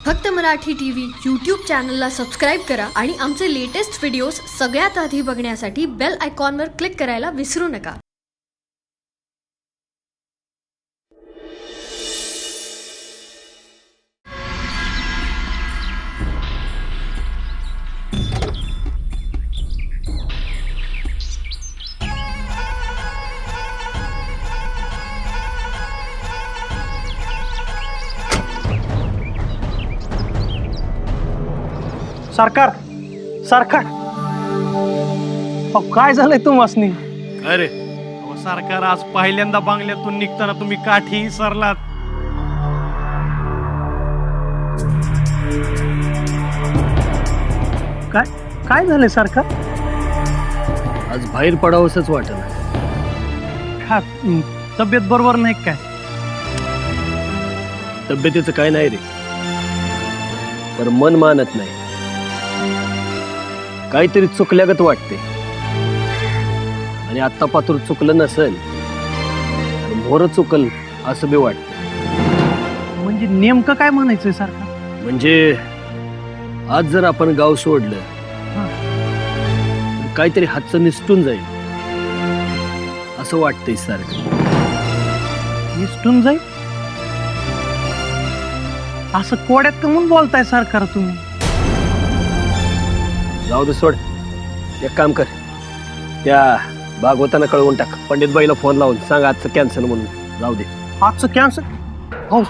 फक्त Marathi TV YouTube चॅनलला subscribe करा आणि आमचे लेटेस्ट व्हिडिओज सगळ्यात आधी बघण्यासाठी बेल आयकॉनवर क्लिक करायला विसरू नका. सरकार सरकार काय झालंय तुम्हासनी? अरे सरकार, आज पहिल्यांदा बांगल्यातून निघताना तुम्ही काठी सरलात. काय काय झालंय सरकार? आज बाहेर पडावंसच वाटलं. हा, तब्येत बरोबर नाही काय? तब्येतीचं काय नाही रे, पण मन मानत नाही. काहीतरी चुकल्यागत वाटते, आणि आत्ता पात्र चुकलं नसेल तर मोर चुकल असं बी वाटतं. म्हणजे नेमकं काय म्हणायचंय सरकार? म्हणजे आज जर आपण गाव सोडलं तर काहीतरी हातचं निसटून जाईल असं वाटतंय सारखं. निसटून जाईल असं कोड्यात कमून बोलताय सरकार तुम्ही? जाऊ दे, सोड. एक काम कर, त्या भागवताना कळवून टाक. पंडितबाईला फोन लावून सांग आजचं कॅन्सल म्हणून. जाऊ दे. आजचं कॅन्सल? हो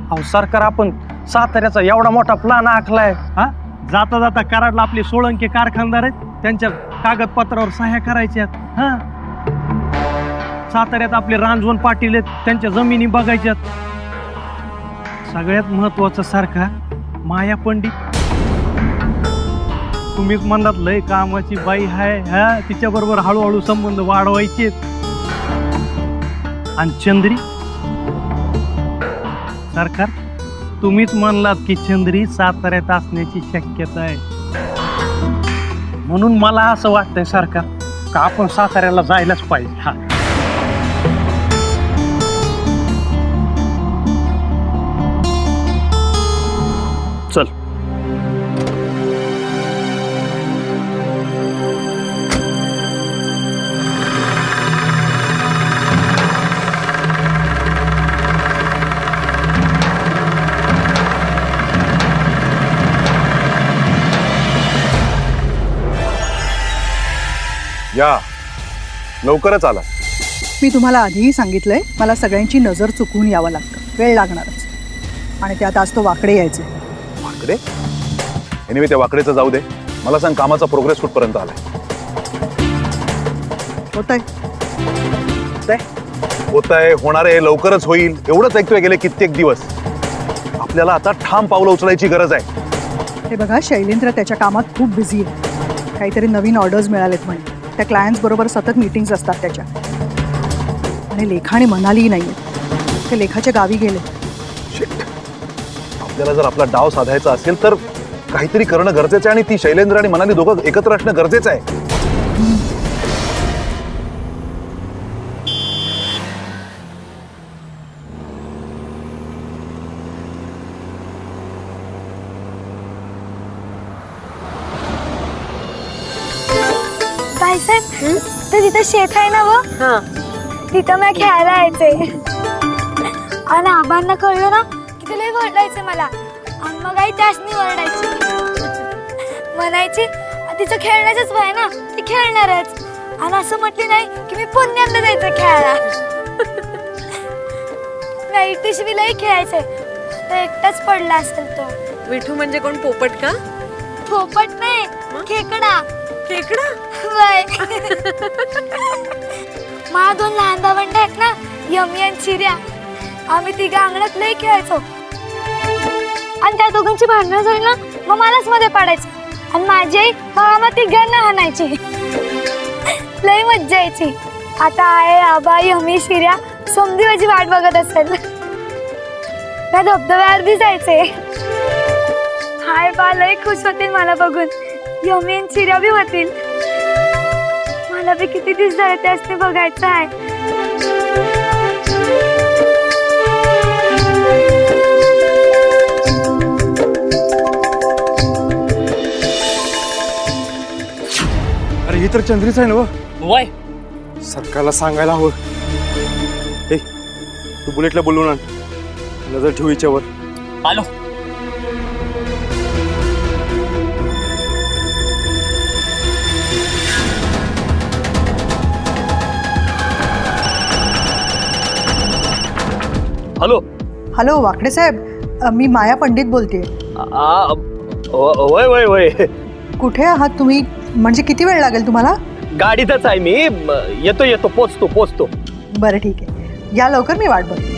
हो सरकार, आपण साताऱ्याचा एवढा मोठा प्लॅन आखलाय. हा, जाता जाता कराडला आपले सोळंके कारखानदार आहेत, त्यांच्या कागदपत्रावर सह्या करायच्यात. हा, साताऱ्यात आपले रांजवन पाटील आहेत, त्यांच्या जमिनी बघायच्यात. सगळ्यात महत्वाचं सरकार, माया पंडित तुम्हीच म्हणलात लय कामाची बाई आहे. हा, तिच्या बरोबर हळूहळू संबंध वाढवायचे. आणि चंद्री सरकार, तुम्हीच म्हणलात की चंद्री साताऱ्यात असण्याची शक्यता आहे. म्हणून मला असं वाटतंय सरकार का आपण साताऱ्याला जायलाच पाहिजे. हा, चल. या लवकरच आला. मी तुम्हाला आधीही सांगितलंय, मला सगळ्यांची नजर चुकवून यावं लागतं, वेळ लागणारच. आणि त्यात आज तो वाकडे यायचे. वाकडे? एनिवे, त्या वाकडेचं जाऊ दे. मला सांग, कामाचा प्रोग्रेस कुठपर्यंत आलाय? होतंय, होणार आहे, लवकरच होईल एवढंच ऐकतोय गेले कित्येक दिवस. आपल्याला आता ठाम पावलं उचलायची गरज आहे. हे बघा, शैलेंद्र त्याच्या कामात खूप बिझी आहे. काहीतरी नवीन ऑर्डर्स मिळालेत म्हणे. त्या क्लायंट्स बरोबर सतत मीटिंग्स असतात त्याच्या. आणि लेखाने म्हणालीही नाहीये. ते लेखाच्या गावी गेले. आपल्याला जर आपला डाव साधायचा असेल तर काहीतरी करणं गरजेचं आहे, आणि ती शैलेंद्र आणि मनाली दोघं एकत्र असणं गरजेचं आहे. बाईसाहेब, तर तिथं शेत आहे ना व, तिथं मी खेळायला यायचे. आणि आबांना कळलं ना की ते लय वरडायचे मला. आणि मग आई त्यासनी वरडायची, म्हणायची तिचं खेळण्याचंच वय ना, ती खेळणारच. आणि असं म्हटली नाही की मी पुण्यांदा जायचं खेळायला. नाही, टिशवी लई खेळायचे. तर एकटाच पडला असेल तो. विठू म्हणजे कोण? पोपट का? पोपट नाही, खेकडा. खेकडा? वय. मला 2 लहान भावंड आहेत ना, यमी आणि चिऱ्या. आम्ही तिघं अंगणात लई खेळायचो. आणि त्या दोघांची भांडणं झाली ना, मग मलाच मध्ये पाडायचं. आणि माझी आई आम्हा तिघांना हाणायची. लई मज्जा यायची. आता आहे आबा, यमी, शिर्या समधी माझी वाट बघत असेल. त्या धबधब्यावर बी जायचे. हाय बा, लई खुश होतील मला बघून. यमी आणि चिऱ्या बी होतील. मला बी किती दिवस झाले त्यासने बघायचं आहे. तर चंद्रीच आहे ना वय सरकारला सांगायला हवं. ए तू बुलेटला बोलवून आण, नजर ठेवू हिच्यावर. आलो. हॅलो. हॅलो वाकडे साहेब, मी माया पंडित बोलते. वय वय वय कुठे आहात तुम्ही? म्हणजे किती वेळ लागेल तुम्हाला? गाडीतच आहे मी. येतो पोचतो. बरं ठीक आहे, या लवकर, मी वाट बघते.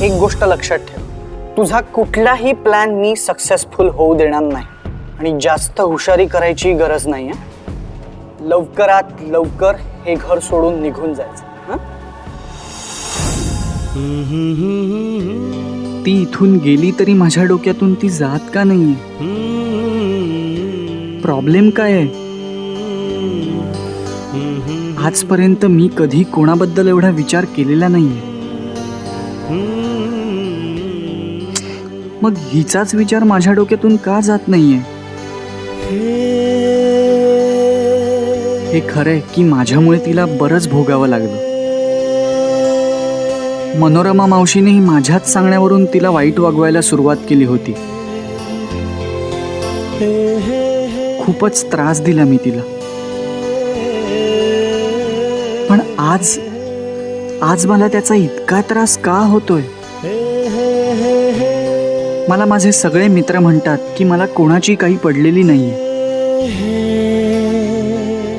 एक गोष्ट लक्षात ठेव, तुझा कुठलाही प्लॅन मी सक्सेसफुल होऊ देणार नाही आणि जास्त हुशारी करायची गरज नाही. लवकरात लवकर हे घर सोडून निघून जायचं. ती इथून गेली तरी माझ्या डोक्यातून ती जात का नाहीये? प्रॉब्लेम काय आहे? आजपर्यंत मी कधी कोणाबद्दल एवढा विचार केलेला नाहीये. मग हिचाच विचार माझ्या डोक्यातून का जात नाहीये? हे खरंय की माझ्यामुळे तिला बरंच भोगावं लागलं. मनोरमा मावशीनेही माझ्याच सांगण्यावरून तिला वाईट वागवायला सुरुवात केली होती. खूपच त्रास दिला मी तिला. पण आज मला त्याचा इतका त्रास का होतोय? मला माझे सगळे मित्र म्हणतात की मला कोणाची काही पडलेली नाहीये.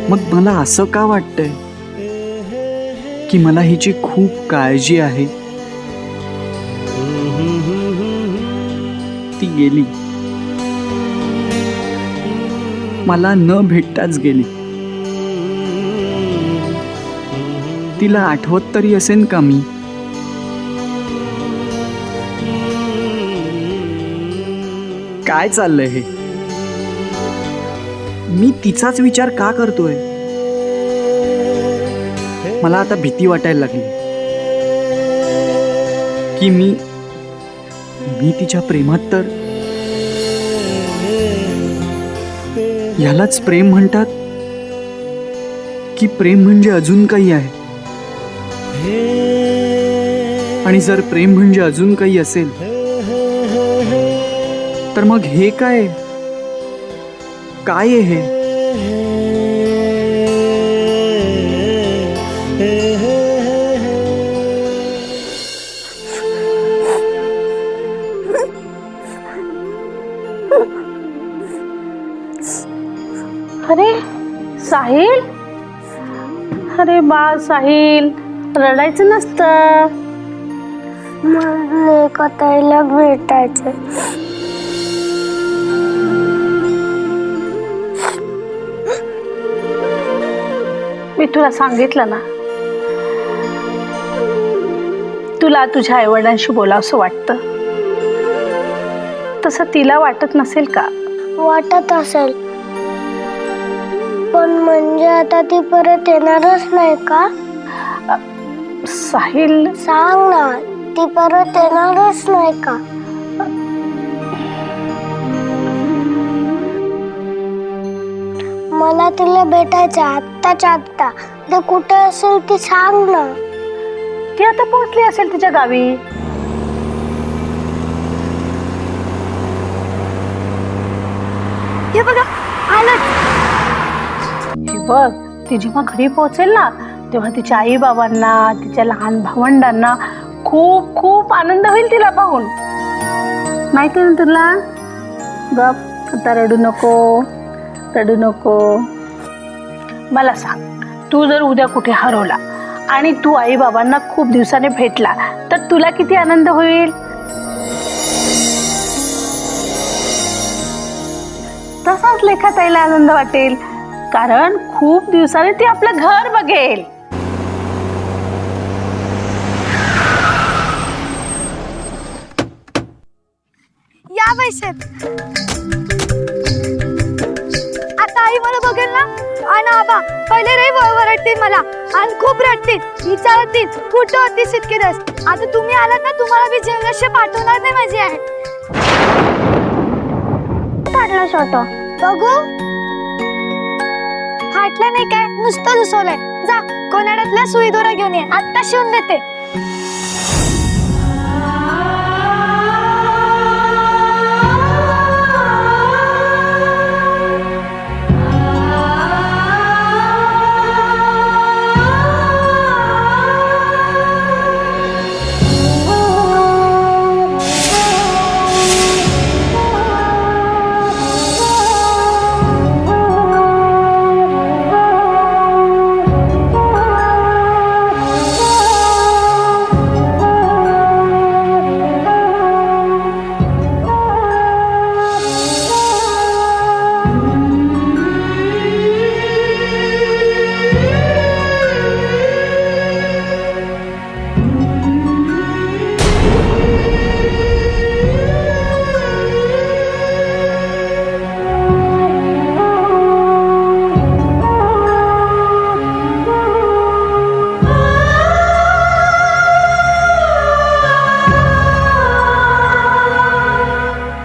मग मला असं का वाटतंय की मला हिची खूप काळजी आहे? ती गेली, मला न भेटताच गेली. तिला आठवत तरी असेल का मी? काय चाललंय हे? मी तिचाच विचार का करतोय? मला आता भीती वाटायला लागली की मी तिच्या प्रेमात तर यालाच प्रेम म्हणतात की प्रेम म्हणजे अजून काही आहे? आणि जर प्रेम म्हणजे अजून काही असेल तर मग हे काय आहे हे? अरे साहिल, अरे बा साहिल, रडायचं नसतं. मला कथायला भेटायचं. मी तुला सांगितलं ना, तुला तुझ्या आईवडिलांशी बोलावंसं वाटतं. तसं तिला वाटत नसेल का? वाटत असेल, पण म्हणजे आता ती परत येणारच नाही का? साहिल सांग ना, ती परत येणारच नाही का? मला तिला भेटायचं आत्ताच्या आत्ता. ते कुठे असेल ती सांग ना. ती आता पोहोचली असेल तिच्या गावी. हे बघा आलं. हे बघ, ती जेव्हा घरी पोहोचेल ना तेव्हा तिच्या आई बाबांना, तिच्या लहान भावंडांना खूप खूप आनंद होईल तिला पाहून. माहिती ना तुला. गप आता रडू नको, रडू नको. मला सांग, तू जर उद्या कुठे हरवला आणि तू आई बाबांना खूप दिवसाने भेटला तर तुला किती आनंद होईल. तसाच लेखाताईला आनंद वाटेल, कारण खूप दिवसाने ती आपलं घर बघेल. या पैशात आता आई मला बघेल ना. आणि आबा पहिले रे वरडतील मला आणि खूप रडतील, विचारतील कुठं होतीस इतके दिवस. आता तुम्ही आलात ना, तुम्हाला मी जेवणाशी पाठवणार नाही माझी आहे. फाटला शॉट बघू. फाटलं नाही काय, नुसतं दुसवलंय. जा कोणाड्यातल्या सुई दोरा घेऊन ये, आत्ता शिवून देते.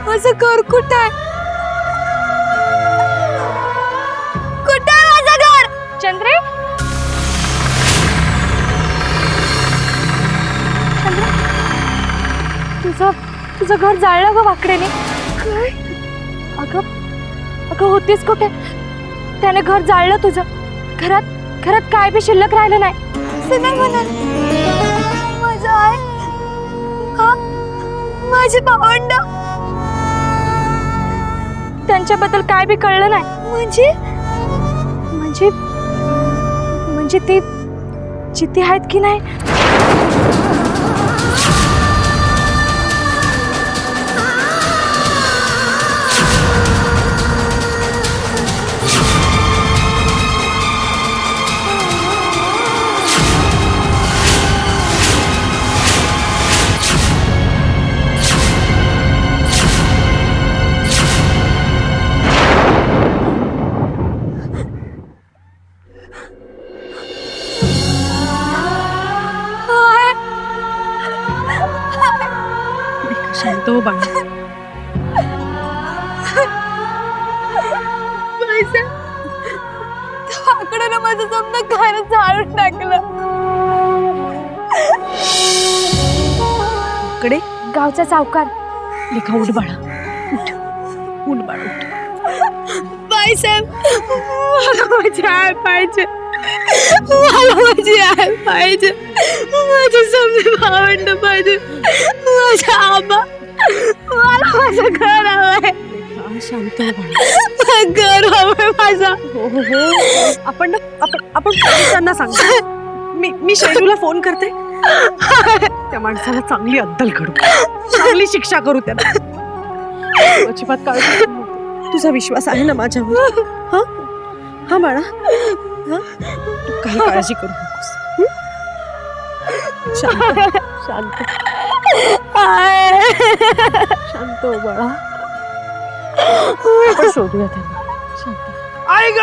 माझं घर कुठं आहे? कुठं आहे माझं घर? चंद्रे, तुझं घर जाळलं ग वाकडेने. काय? अगं होतीस कुठे? त्याने घर जाळलं तुझं. घरात काय बी शिल्लक राहिलं नाही. असं नाही म्हणत. माझं आहे हा, माझी भावंड, त्यांच्याबद्दल काय बी कळलं नाही. म्हणजे ते जिथे आहेत की नाही. शांत हो बाळा. आकडं माझं समजा घर झाडून टाकलं. कडे गावच्या चौकात. लेखा उठ बाळा, उठ बाळा उठ. बाईसाहेब, मला माझी आई पाहिजे. मला माझी आई पाहिजे. माझी समजी भावंड पाहिजे. माझा आबा. मला माझं घर हवंय. शांत हो बाळा. घर हवंय माझा. हो आपण पोलिसांना सांगतो. मी शैलूला फोन करते. त्या माणसाला चांगली अद्दल घडू, चांगली शिक्षा करू त्याला. अजिबात काळजी करू नको. तुझा विश्वास आहे ना माझ्यावर? हा बाळा, तू काही काळजी करू नकोस. शांत शांत शांत हो बाळा. आपण शोधूया त्यांना. शांत. आई ग